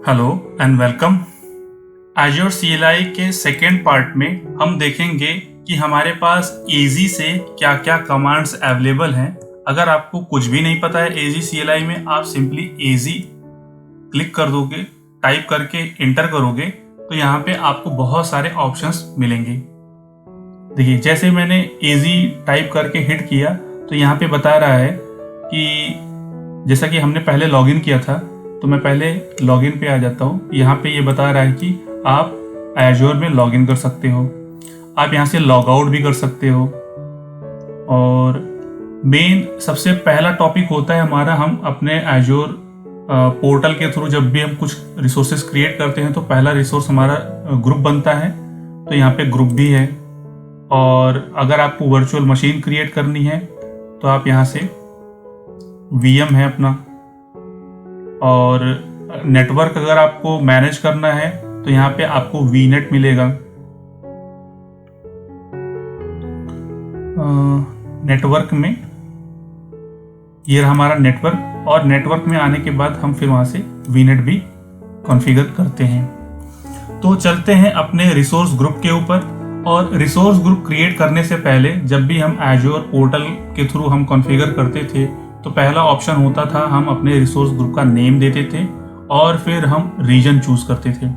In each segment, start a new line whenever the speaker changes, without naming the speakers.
Hello and welcome. Azure CLI के second part में हम देखेंगे कि हमारे पास एजी से क्या क्या कमांड्स अवेलेबल हैं। अगर आपको कुछ भी नहीं पता है एजी CLI में, आप सिंपली एजी क्लिक कर दोगे, टाइप करके इंटर करोगे तो यहाँ पे आपको बहुत सारे ऑप्शंस मिलेंगे। देखिए, जैसे मैंने एजी टाइप करके हिट किया तो यहाँ पे बता रहा है कि जैसा कि हमने पहले लॉगिन किया था, तो मैं पहले लॉगिन पे आ जाता हूँ। यहाँ पे ये बता रहा है कि आप एज़्योर में लॉगिन कर सकते हो, आप यहाँ से लॉग आउट भी कर सकते हो। और मेन सबसे पहला टॉपिक होता है हमारा, हम अपने एज़्योर पोर्टल के थ्रू जब भी हम कुछ रिसोर्सेज क्रिएट करते हैं तो पहला रिसोर्स हमारा ग्रुप बनता है। तो यहाँ पे ग्रुप भी है। और अगर आपको वर्चुअल मशीन क्रिएट करनी है तो आप यहाँ से VM है अपना। और नेटवर्क अगर आपको मैनेज करना है तो यहाँ पे आपको VNet मिलेगा। नेटवर्क में ये रहा हमारा नेटवर्क, और नेटवर्क में आने के बाद हम फिर वहाँ से VNet भी कॉन्फ़िगर करते हैं। तो चलते हैं अपने रिसोर्स ग्रुप के ऊपर। और रिसोर्स ग्रुप क्रिएट करने से पहले जब भी हम एज़्योर पोर्टल के थ्रू हम कॉन्फ़िगर करते थे तो पहला ऑप्शन होता था, हम अपने रिसोर्स ग्रुप का नेम देते थे और फिर हम रीजन चूज करते थे।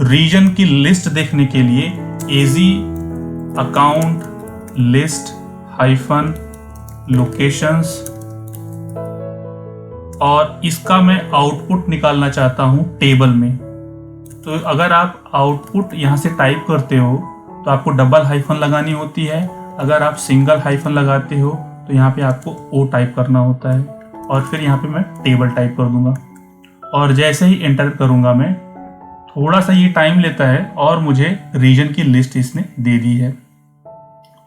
रीजन की लिस्ट देखने के लिए एजी अकाउंट लिस्ट हाइफन लोकेशंस, और इसका मैं आउटपुट निकालना चाहता हूं टेबल में। तो अगर आप आउटपुट यहां से टाइप करते हो तो आपको डबल हाइफन लगानी होती है। अगर आप सिंगल हाइफन लगाते हो तो यहाँ पे आपको O टाइप करना होता है, और फिर यहाँ पे मैं टेबल टाइप कर दूंगा। और जैसे ही एंटर करूंगा मैं, थोड़ा सा ये टाइम लेता है और मुझे रीजन की लिस्ट इसने दे दी है।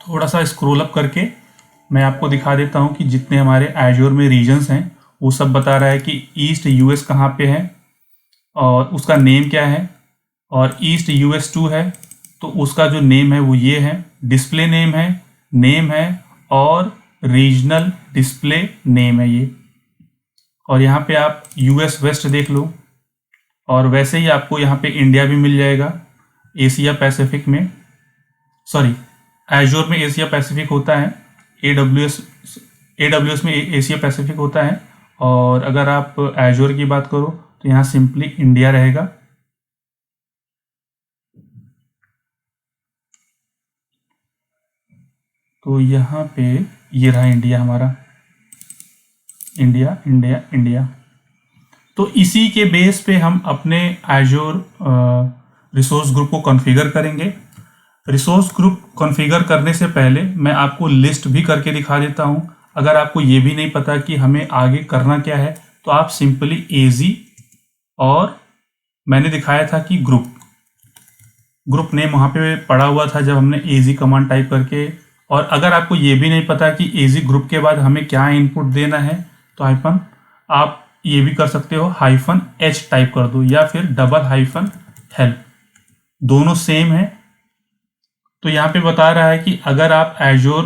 थोड़ा सा स्क्रॉल अप करके मैं आपको दिखा देता हूँ कि जितने हमारे एज़्योर में रीजन्स हैं वो सब बता रहा है कि ईस्ट US कहाँ पे है और उसका नेम क्या है। और ईस्ट US 2 है तो उसका जो नेम है वो ये है, डिस्प्ले नेम है और रीजनल डिस्प्ले नेम है ये। और यहाँ पे आप US वेस्ट देख लो, और वैसे ही आपको यहाँ पे इंडिया भी मिल जाएगा। एशिया पैसिफिक में, सॉरी एज़्योर में एशिया पैसिफिक होता है, AWS में एशिया पैसिफिक होता है। और अगर आप एज़्योर की बात करो तो यहाँ सिंपली इंडिया रहेगा। तो यहाँ पे ये रहा इंडिया हमारा, इंडिया। तो इसी के बेस पे हम अपने एज़्योर रिसोर्स ग्रुप को कॉन्फ़िगर करेंगे। रिसोर्स ग्रुप कॉन्फ़िगर करने से पहले मैं आपको लिस्ट भी करके दिखा देता हूँ। अगर आपको ये भी नहीं पता कि हमें आगे करना क्या है तो आप सिंपली एजी, और मैंने दिखाया था कि ग्रुप नेम वहाँ पे पड़ा हुआ था जब हमने एजी कमांड टाइप करके। और अगर आपको ये भी नहीं पता कि एजी ग्रुप के बाद हमें क्या इनपुट देना है तो हाइफन आप ये भी कर सकते हो, -H टाइप कर दो या फिर डबल हाइफन हेल्प, दोनों सेम है। तो यहाँ पे बता रहा है कि अगर आप एज़्योर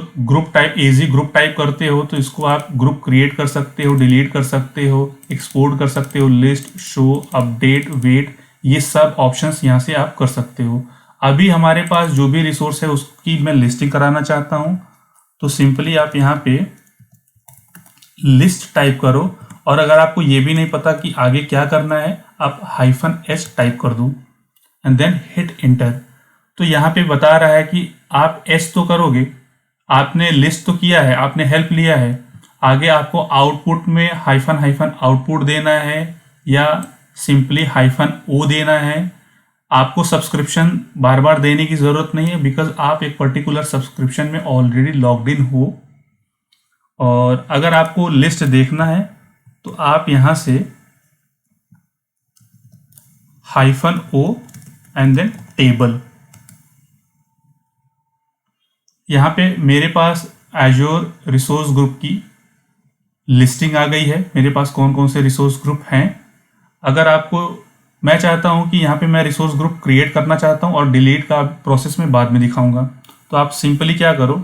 एजी ग्रुप टाइप करते हो तो इसको आप ग्रुप क्रिएट कर सकते हो, डिलीट कर सकते हो, एक्सपोर्ट कर सकते हो, लिस्ट, शो, अपडेट, वेट, ये सब ऑप्शंस यहाँ से आप कर सकते हो। अभी हमारे पास जो भी रिसोर्स है उसकी मैं लिस्टिंग कराना चाहता हूँ, तो सिंपली आप यहाँ पे लिस्ट टाइप करो। और अगर आपको ये भी नहीं पता कि आगे क्या करना है, आप -H टाइप कर दो एंड देन हिट इंटर। तो यहाँ पे बता रहा है कि आप S तो करोगे, आपने लिस्ट तो किया है, आपने हेल्प लिया है, आगे आपको आउटपुट में हाइफन आउटपुट देना है या सिंपली -O देना है। आपको सब्सक्रिप्शन बार बार देने की ज़रूरत नहीं है, बिकॉज आप एक पर्टिकुलर सब्सक्रिप्शन में ऑलरेडी लॉग्ड इन हो। और अगर आपको लिस्ट देखना है तो आप यहाँ से -O एंड देन टेबल। यहाँ पे मेरे पास एज़्योर रिसोर्स ग्रुप की लिस्टिंग आ गई है, मेरे पास कौन कौन से रिसोर्स ग्रुप हैं। अगर आपको, मैं चाहता हूँ कि यहाँ पे मैं रिसोर्स ग्रुप क्रिएट करना चाहता हूँ और डिलीट का प्रोसेस में बाद में दिखाऊंगा। तो आप सिंपली क्या करो,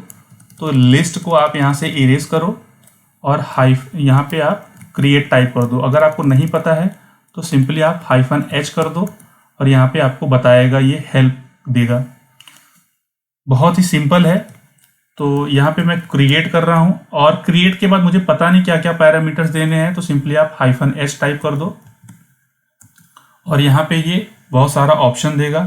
तो लिस्ट को आप यहाँ से इरेज करो और यहाँ पे आप क्रिएट टाइप कर दो। अगर आपको नहीं पता है तो सिंपली आप -h कर दो और यहाँ पे आपको बताएगा, ये हेल्प देगा। बहुत ही सिंपल है। तो यहाँ पे मैं क्रिएट कर रहा हूँ और क्रिएट के बाद मुझे पता नहीं क्या क्या पैरामीटर्स देने हैं, तो सिंपली आप -h टाइप कर दो और यहाँ पे ये बहुत सारा ऑप्शन देगा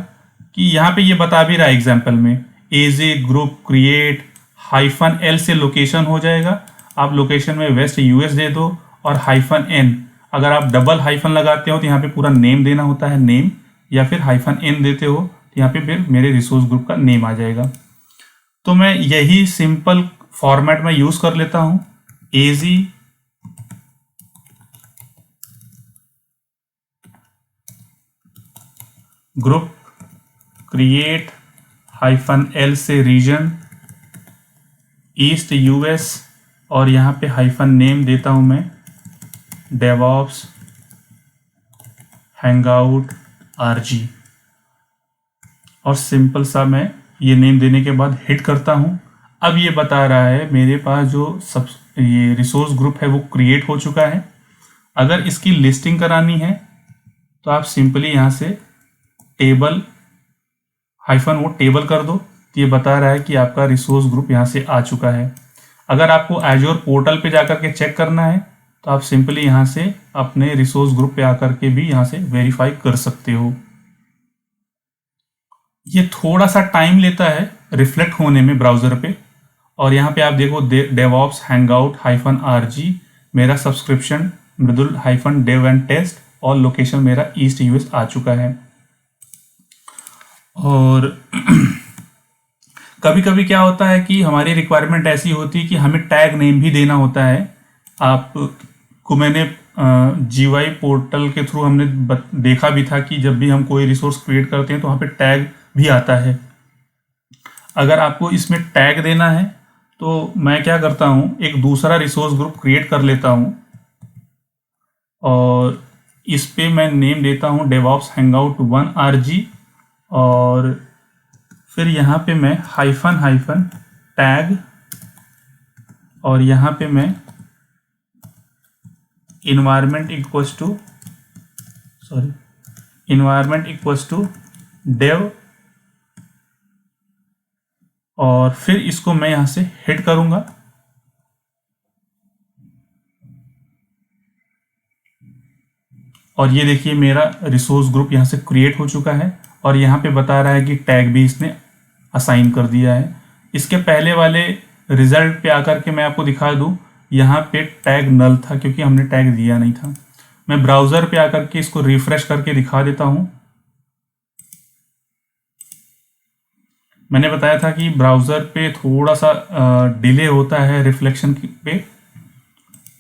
कि यहाँ पे ये बता भी रहा है एग्जाम्पल में, एजे ग्रुप क्रिएट -l से लोकेशन हो जाएगा। आप लोकेशन में वेस्ट यूएस दे दो और -n, अगर आप डबल हाइफन लगाते हो तो यहाँ पे पूरा नेम देना होता है, नेम, या फिर -n देते हो तो यहाँ पे फिर मेरे रिसोर्स ग्रुप का नेम आ जाएगा। तो मैं यही सिंपल फॉर्मेट में यूज कर लेता हूँ, एजी ग्रुप क्रिएट -l से रीजन ईस्ट यूएस और यहाँ पे नेम देता हूँ मैं डेवऑप्स हैंगआउट आरजी, और सिंपल सा मैं ये नेम देने के बाद हिट करता हूँ। अब ये बता रहा है मेरे पास जो ये रिसोर्स ग्रुप है वो क्रिएट हो चुका है। अगर इसकी लिस्टिंग करानी है तो आप सिंपली यहाँ से टेबल वो टेबल कर दो, तो ये बता रहा है कि आपका रिसोर्स ग्रुप यहाँ से आ चुका है। अगर आपको एजोर पोर्टल पे जाकर के चेक करना है तो आप सिंपली यहाँ से अपने रिसोर्स ग्रुप पे आकर के भी यहाँ से वेरीफाई कर सकते हो। ये थोड़ा सा टाइम लेता है रिफ्लेक्ट होने में ब्राउज़र पे, और यहाँ पे आप देखो डेवऑप्स हैंगआउट -rg, मेरा subscription Mridul -dev and test और लोकेशन मेरा ईस्ट यूएस आ चुका है। और कभी कभी क्या होता है कि हमारी रिक्वायरमेंट ऐसी होती है कि हमें टैग नेम भी देना होता है। आपको मैंने GUI पोर्टल के थ्रू हमने देखा भी था कि जब भी हम कोई रिसोर्स क्रिएट करते हैं तो वहाँ पे टैग भी आता है। अगर आपको इसमें टैग देना है तो मैं क्या करता हूँ, एक दूसरा रिसोर्स ग्रुप क्रिएट कर लेता हूँ और इस पे मैं नेम देता हूँ डेवऑप्स हैंगआउट 1rg, और फिर यहाँ पे मैं हाइफन टैग, और यहाँ पे मैं इन्वायरमेंट इक्वल्स टू डेव, और फिर इसको मैं यहाँ से हिट करूँगा। और ये देखिए मेरा रिसोर्स ग्रुप यहाँ से क्रिएट हो चुका है और यहाँ पे बता रहा है कि टैग भी इसने असाइन कर दिया है। इसके पहले वाले रिजल्ट पे आकर के मैं आपको दिखा दूँ, यहाँ पे टैग नल था क्योंकि हमने टैग दिया नहीं था। मैं ब्राउज़र पे आकर के इसको रिफ्रेश करके दिखा देता हूँ। मैंने बताया था कि ब्राउज़र पे थोड़ा सा डिले होता है रिफ्लेक्शन पे,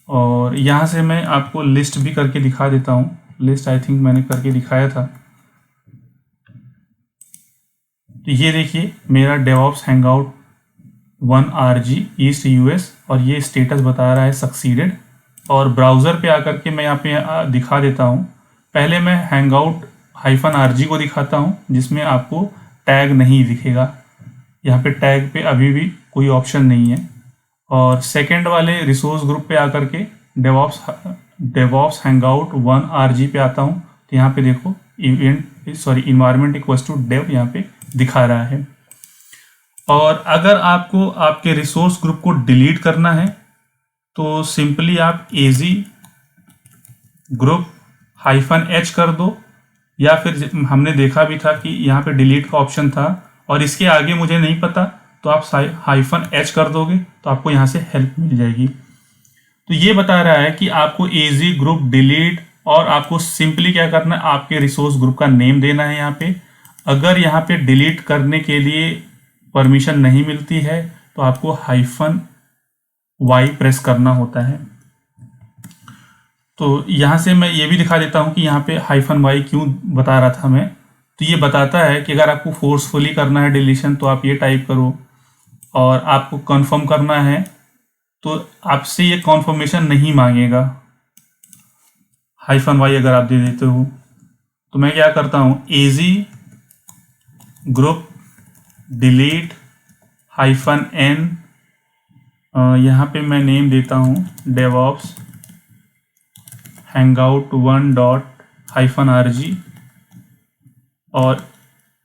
और यहाँ से मैं आपको लिस्ट भी करके दिखा देता हूँ। लिस्ट आई थिंक मैंने करके दिखाया था। तो ये देखिए मेरा DevOps hangout 1rg east US, और ये स्टेटस बता रहा है सक्सीडेड। और ब्राउज़र पे आकर के मैं यहाँ पे दिखा देता हूँ। पहले मैं हैंगआउट -rg को दिखाता हूँ जिसमें आपको टैग नहीं दिखेगा। यहाँ पे टैग पे अभी भी कोई ऑप्शन नहीं है। और सेकंड वाले रिसोर्स ग्रुप पे आकर के डेवऑप्स हैंगआउट 1rg पे आता हूँ, तो यहाँ पे देखो इन्वायरमेंट इक्वल्स टू डेव यहाँ पे दिखा रहा है। और अगर आपको आपके रिसोर्स ग्रुप को डिलीट करना है तो सिंपली आप एजी ग्रुप -h कर दो, या फिर हमने देखा भी था कि यहाँ पे डिलीट का ऑप्शन था और इसके आगे मुझे नहीं पता तो आप -h कर दोगे तो आपको यहाँ से हेल्प मिल जाएगी। तो ये बता रहा है कि आपको एजी ग्रुप डिलीट, और आपको सिंपली क्या करना है, आपके रिसोर्स ग्रुप का नेम देना है यहाँ पे। अगर यहाँ पे डिलीट करने के लिए परमिशन नहीं मिलती है तो आपको -y प्रेस करना होता है। तो यहाँ से मैं ये भी दिखा देता हूँ कि यहाँ पे -y क्यों बता रहा था मैं। तो ये बताता है कि अगर आपको फोर्सफुली करना है डिलीशन तो आप ये टाइप करो, और आपको कंफर्म करना है तो आपसे ये कॉन्फर्मेशन नहीं मांगेगा। -y अगर आप दे देते हो तो मैं क्या करता हूँ, एजी ग्रुप डिलीट -n, यहाँ पे मैं नेम देता हूँ डेवऑप्स हैंगआउट 1 -rg, और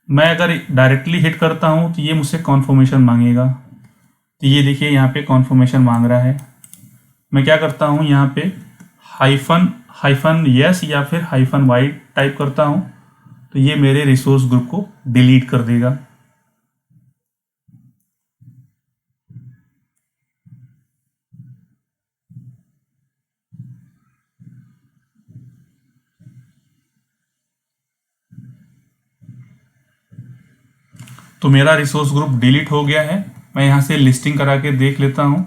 मैं अगर डायरेक्टली हिट करता हूँ तो ये मुझसे कॉन्फर्मेशन मांगेगा। तो ये देखिए यहाँ पे कॉन्फर्मेशन मांग रहा है। मैं क्या करता हूँ, यहाँ पे -yes या फिर -y टाइप करता हूँ, तो ये मेरे रिसोर्स ग्रुप को डिलीट कर देगा। तो मेरा रिसोर्स ग्रुप डिलीट हो गया है। मैं यहाँ से लिस्टिंग करा के देख लेता हूँ।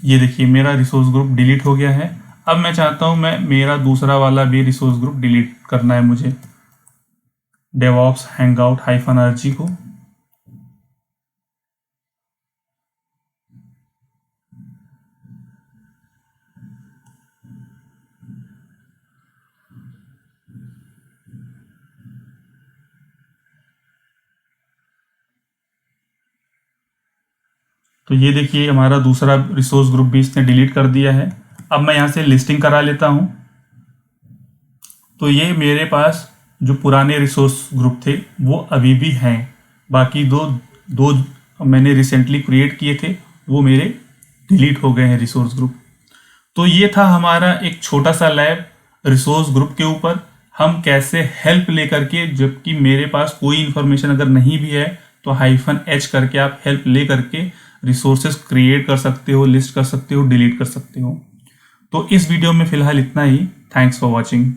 ये देखिए मेरा रिसोर्स ग्रुप डिलीट हो गया है। अब मैं चाहता हूँ मेरा दूसरा वाला भी रिसोर्स ग्रुप डिलीट करना है मुझे, DevOps Hangout -rg को। तो ये देखिए हमारा दूसरा रिसोर्स ग्रुप भी इसने डिलीट कर दिया है। अब मैं यहाँ से लिस्टिंग करा लेता हूँ। तो ये मेरे पास जो पुराने रिसोर्स ग्रुप थे वो अभी भी हैं। बाकी दो मैंने रिसेंटली क्रिएट किए थे वो मेरे डिलीट हो गए हैं रिसोर्स ग्रुप। तो ये था हमारा एक छोटा सा लैब रिसोर्स ग्रुप के ऊपर। हम कैसे हेल्प लेकर के, जबकि मेरे पास कोई इन्फॉर्मेशन अगर नहीं भी है तो -h करके आप हेल्प ले करके रिसोर्सेज क्रिएट कर सकते हो, लिस्ट कर सकते हो, डिलीट कर सकते हो। तो इस वीडियो में फिलहाल इतना ही। Thanks for watching.